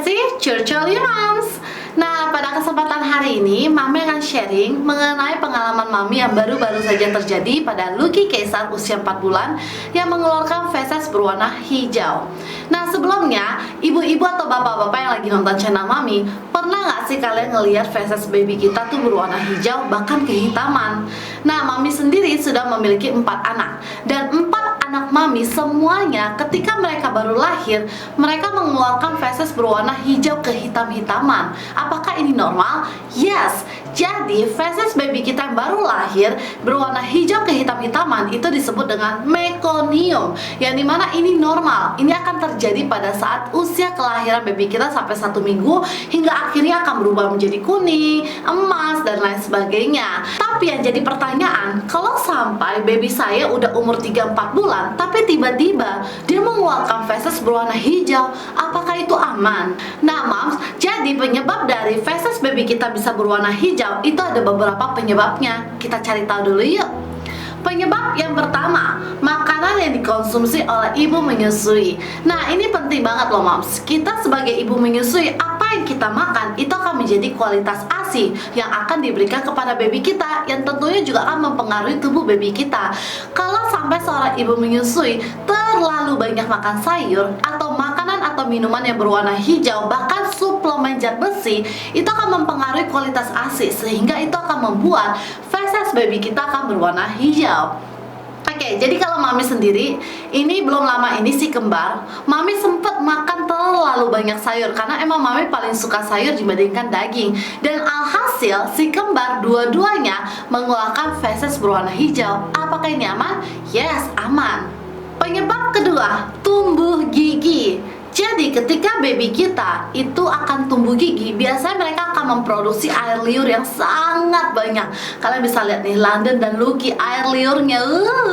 kasih Churchill Moms. Nah, pada kesempatan hari ini Mami akan sharing mengenai pengalaman Mami yang baru-baru saja terjadi pada Lucky Kaisar usia 4 bulan yang mengeluarkan feses berwarna hijau. Nah, sebelumnya ibu-ibu atau bapak-bapak yang lagi nonton channel Mami, pernah nggak sih kalian ngelihat feses baby kita tuh berwarna hijau bahkan kehitaman? Nah, Mami sendiri sudah memiliki 4 anak, dan 4 anak Mami semuanya ketika mereka baru lahir, mereka mengeluarkan feses berwarna hijau kehitam-hitaman. Apakah ini normal? Yes. Jadi feses baby kita yang baru lahir berwarna hijau kehitam-hitaman itu disebut dengan meconium, yang dimana ini normal. Ini akan terjadi pada saat usia kelahiran baby kita sampai 1 minggu, hingga akhirnya akan berubah menjadi kuning, emas, dan lain sebagainya. Tapi yang jadi pertanyaan, kalau sampai baby saya udah umur 3-4 bulan tapi tiba-tiba dia mengeluarkan feses berwarna hijau, apakah itu aman? Nah moms, jadi penyebab dari feses baby kita bisa berwarna hijau itu ada beberapa penyebabnya. Kita cari tahu dulu yuk. Penyebab yang pertama, makanan yang dikonsumsi oleh ibu menyusui. Nah, ini penting banget loh moms. Kita sebagai ibu menyusui, apa yang kita makan itu akan menjadi kualitas ASI yang akan diberikan kepada baby kita, yang tentunya juga akan mempengaruhi tubuh baby kita. Kalau sampai seorang ibu menyusui terlalu banyak makan sayur atau makanan atau minuman yang berwarna hijau, bahkan suplemen zat besi, itu akan mempengaruhi kualitas ASI, sehingga itu akan membuat feses baby kita akan berwarna hijau. Oke, jadi kalau Mami sendiri, ini belum lama ini si kembar, Mami sempet makan terlalu banyak sayur karena emang Mami paling suka sayur dibandingkan daging. Dan alhasil si kembar dua-duanya mengeluarkan feses berwarna hijau. Apakah ini aman? Yes, aman. Penyebab kedua, tumbuh gigi. Jadi ketika baby kita itu akan tumbuh gigi, biasanya mereka akan memproduksi air liur yang sangat banyak. Kalian bisa lihat nih, London dan Lucky air liurnya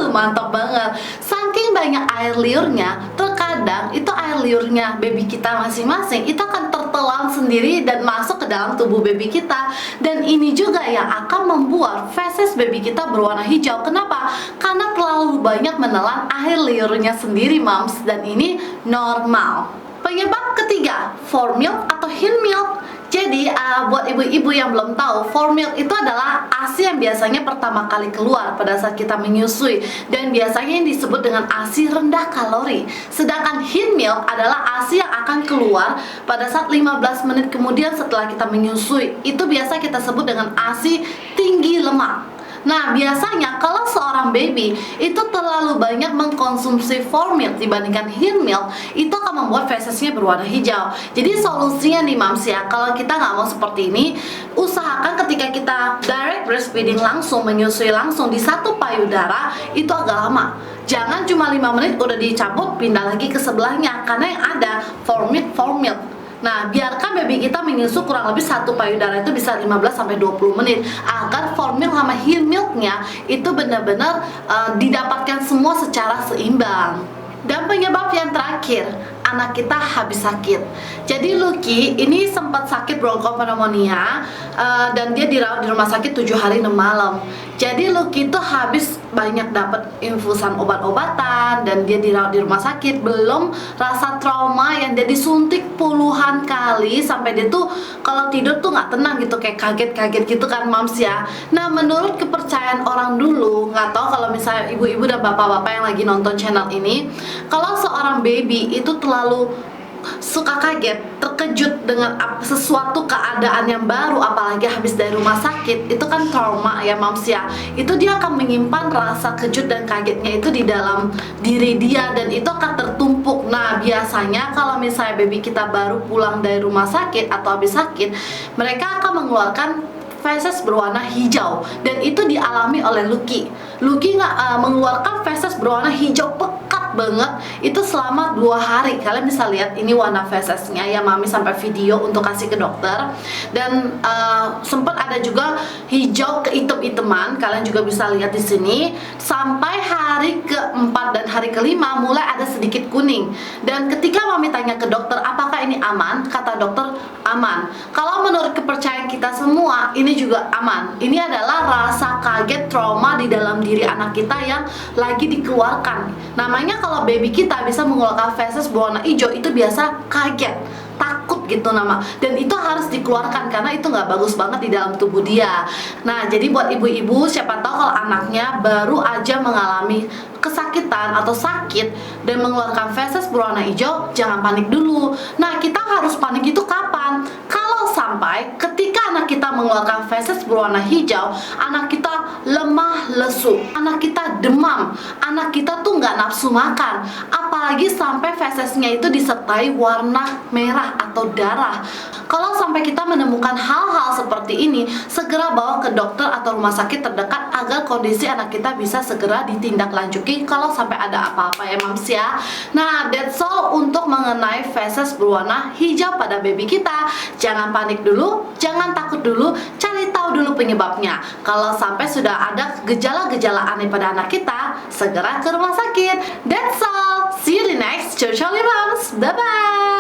mantap banget. Saking banyak air liurnya, terkadang itu air liurnya baby kita masing-masing itu akan tertelan sendiri dan masuk ke dalam tubuh baby kita. Dan ini juga yang akan membuat feses baby kita berwarna hijau. Kenapa? Karena terlalu banyak menelan air liurnya sendiri moms, dan ini normal. Penyebab ketiga, formilk atau hin milk. Jadi buat ibu-ibu yang belum tahu, formilk itu adalah ASI yang biasanya pertama kali keluar pada saat kita menyusui, dan biasanya yang disebut dengan ASI rendah kalori. Sedangkan hin milk adalah ASI yang akan keluar pada saat 15 menit kemudian setelah kita menyusui. Itu biasa kita sebut dengan ASI tinggi lemak. Nah, biasanya kalau seorang baby itu terlalu banyak mengkonsumsi formilk dibandingkan hin milk, itu akan membuat fesesnya berwarna hijau. Jadi solusinya nih moms ya, kalau kita nggak mau seperti ini, usahakan ketika kita direct breastfeeding langsung, menyusui langsung di satu payudara, itu agak lama. Jangan cuma 5 menit udah dicabut, pindah lagi ke sebelahnya, karena yang ada formilk. Nah, biarkan baby kita menyusu kurang lebih satu payudara itu bisa 15-20 menit agar formilk sama hin milknya itu benar-benar didapatkan semua secara seimbang. Dan penyebab yang terakhir, anak kita habis sakit. Jadi Lucky ini sempat sakit bronkopneumonia dan dia dirawat di rumah sakit 7 hari 6 malam. Jadi Lucky itu habis banyak dapat infusan obat-obatan dan dia dirawat di rumah sakit, belum rasa trauma yang dia disuntik puluhan kali sampai dia tuh kalau tidur tuh nggak tenang gitu, kayak kaget-kaget gitu kan moms ya. Nah, menurut kepercayaan orang dulu, nggak tahu kalau misalnya ibu-ibu dan bapak-bapak yang lagi nonton channel ini, kalau seorang baby itu terlalu suka kaget, terkejut dengan sesuatu keadaan yang baru, apalagi habis dari rumah sakit, itu kan trauma ya moms ya. Itu dia akan menyimpan rasa kejut dan kagetnya itu di dalam diri dia, dan itu akan tertumpuk. Nah, biasanya kalau misalnya baby kita baru pulang dari rumah sakit atau habis sakit, mereka akan mengeluarkan feses berwarna hijau, dan itu dialami oleh Lucky. Lucky mengeluarkan feses berwarna hijau pekat banget itu selama 2 hari. Kalian bisa lihat ini warna fesesnya ya, Mami sampai video untuk kasih ke dokter. Dan sempat ada juga hijau keitem-iteman, kalian juga bisa lihat di sini. Sampai hari keempat dan hari kelima mulai ada sedikit kuning. Dan ketika Mami tanya ke dokter apakah ini aman, kata dokter aman. Kalau menurut kepercayaan kita semua, ini juga aman. Ini adalah rasa kaget trauma di dalam diri anak kita yang lagi dikeluarkan. Namanya kalau baby kita bisa mengeluarkan feses berwarna hijau, itu biasa kaget, takut busuk gitu nama, dan itu harus dikeluarkan karena itu nggak bagus banget di dalam tubuh dia. Nah, jadi buat ibu-ibu, siapa tahu kalau anaknya baru aja mengalami kesakitan atau sakit dan mengeluarkan feses berwarna hijau, jangan panik dulu. Nah, kita harus panik itu kapan? Kalau sampai ketika anak kita mengeluarkan feses berwarna hijau, anak kita lemah lesu, anak kita demam, anak kita tuh nggak nafsu makan, apalagi sampai fesesnya itu disertai warna merah atau darah. Kalau sampai kita menemukan hal-hal seperti ini, segera bawa ke dokter atau rumah sakit terdekat agar kondisi anak kita bisa segera ditindaklanjuti kalau sampai ada apa-apa ya mams ya. Nah, that's all untuk mengenai feses berwarna hijau pada baby kita. Jangan panik dulu, jangan takut dulu, cari tahu dulu penyebabnya. Kalau sampai sudah ada gejala-gejala aneh pada anak kita, segera ke rumah sakit. That's all. See you di next Ciao Ciao Moms. Bye bye.